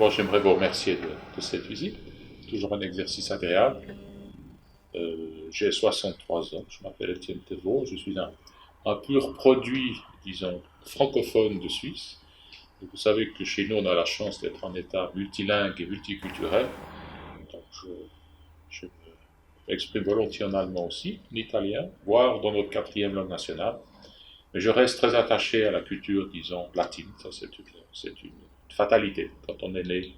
d'abord, j'aimerais vous remercier de cette visite. Toujours un exercice agréable. J'ai 63 ans, je m'appelle Étienne Thévaux, je suis un pur produit, disons, francophone de Suisse. Et vous savez que chez nous, on a la chance d'être un État multilingue et multiculturel. Donc, je m'exprime volontiers en allemand aussi, en italien, voire dans notre quatrième langue nationale. Mais je reste très attaché à la culture, disons, latine. Ça, c'est une fatalité. Quand on est né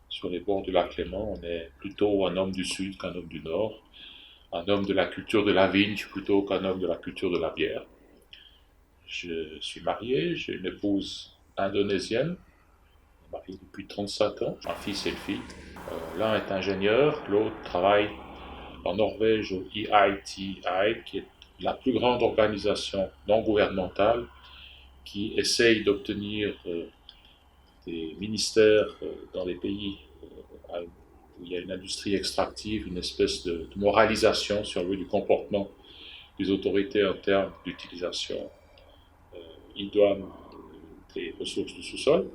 sur les bords du lac Léman, on est plutôt un homme du Sud qu'un homme du Nord, un homme de la culture de la vigne plutôt qu'un homme de la culture de la bière. Je suis marié, j'ai une épouse indonésienne, mariée depuis 35 ans, un fils et une fille. L'un est ingénieur, l'autre travaille en Norvège au EITI, qui est la plus grande organisation non gouvernementale qui essaye d'obtenir des ministères dans les pays où il y a une industrie extractive, une espèce de moralisation, si on veut, du comportement des autorités en termes d'utilisation idoine des ressources du sous-sol.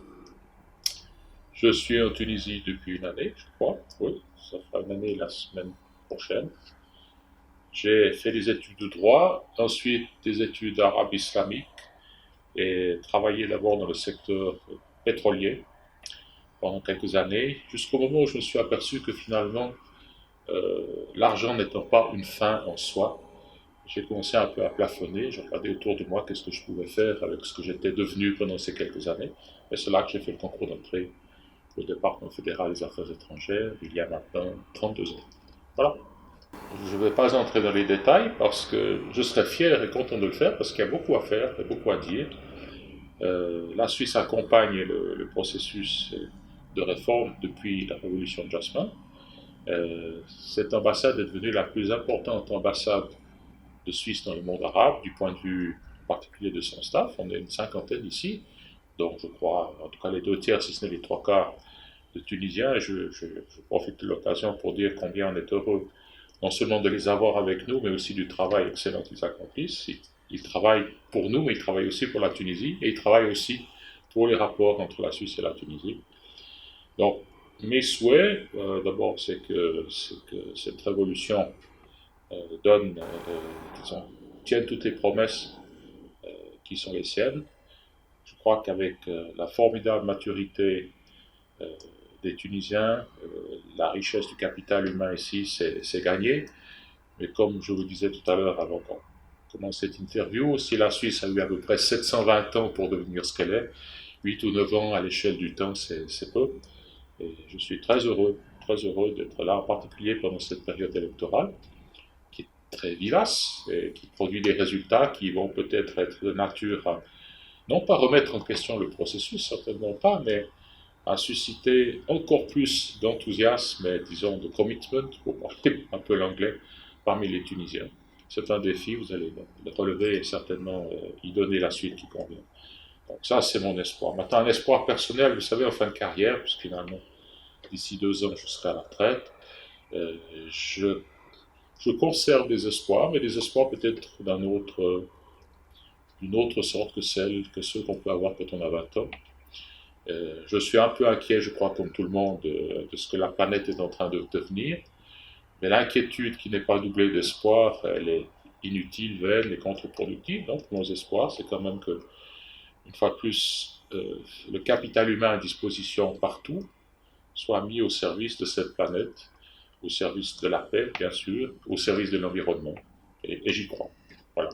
Je suis en Tunisie depuis une année, je crois. Oui, ça fera une année la semaine prochaine. J'ai fait des études de droit, ensuite des études d'arabe islamique et travaillé d'abord dans le secteur pétrolier pendant quelques années, jusqu'au moment où je me suis aperçu que finalement, l'argent n'étant pas une fin en soi, j'ai commencé un peu à plafonner, j'ai regardé autour de moi qu'est-ce que je pouvais faire avec ce que j'étais devenu pendant ces quelques années. Et c'est là que j'ai fait le concours d'entrée au département fédéral des affaires étrangères, il y a maintenant 32 ans. Voilà. Je ne vais pas entrer dans les détails parce que je serais fier et content de le faire parce qu'il y a beaucoup à faire et beaucoup à dire. La Suisse accompagne le processus de réforme depuis la révolution de Jasmin. Cette ambassade est devenue la plus importante ambassade de Suisse dans le monde arabe, du point de vue particulier de son staff. On est une cinquantaine ici, donc je crois, en tout cas les 2 tiers, si ce n'est les 3 quarts de Tunisiens, et je profite de l'occasion pour dire combien on est heureux, non seulement de les avoir avec nous, mais aussi du travail excellent qu'ils accomplissent. Ils travaillent pour nous, mais ils travaillent aussi pour la Tunisie, et ils travaillent aussi pour les rapports entre la Suisse et la Tunisie. Donc, mes souhaits, d'abord, c'est que cette révolution donne, disons, tienne toutes les promesses qui sont les siennes. Je crois qu'avec la formidable maturité des Tunisiens, la richesse du capital humain ici, c'est gagné. Mais comme je vous disais tout à l'heure avant qu'on commence cette interview, si la Suisse a eu à peu près 720 ans pour devenir ce qu'elle est, 8 ou 9 ans à l'échelle du temps, c'est peu. Et je suis très heureux d'être là, en particulier pendant cette période électorale, qui est très vivace et qui produit des résultats qui vont peut-être être de nature à, non pas remettre en question le processus, certainement pas, mais à susciter encore plus d'enthousiasme et, disons, de commitment, pour parler un peu l'anglais, parmi les Tunisiens. C'est un défi, vous allez le relever et certainement y donner la suite qui convient. Donc ça, c'est mon espoir. Maintenant, un espoir personnel, vous savez, en fin de carrière, puisque finalement, d'ici 2 ans, je serai à la retraite, euh, je, je conserve des espoirs, mais des espoirs peut-être d'une autre sorte que ceux qu'on peut avoir quand on a 20 ans. Je suis un peu inquiet, je crois, comme tout le monde, de ce que la planète est en train de devenir. Mais l'inquiétude qui n'est pas doublée d'espoir, elle est inutile, vaine et contre-productive. Donc, mon espoir, c'est quand même que, une fois de plus, le capital humain à disposition partout soit mis au service de cette planète, au service de la paix, bien sûr, au service de l'environnement. Et j'y crois. Voilà.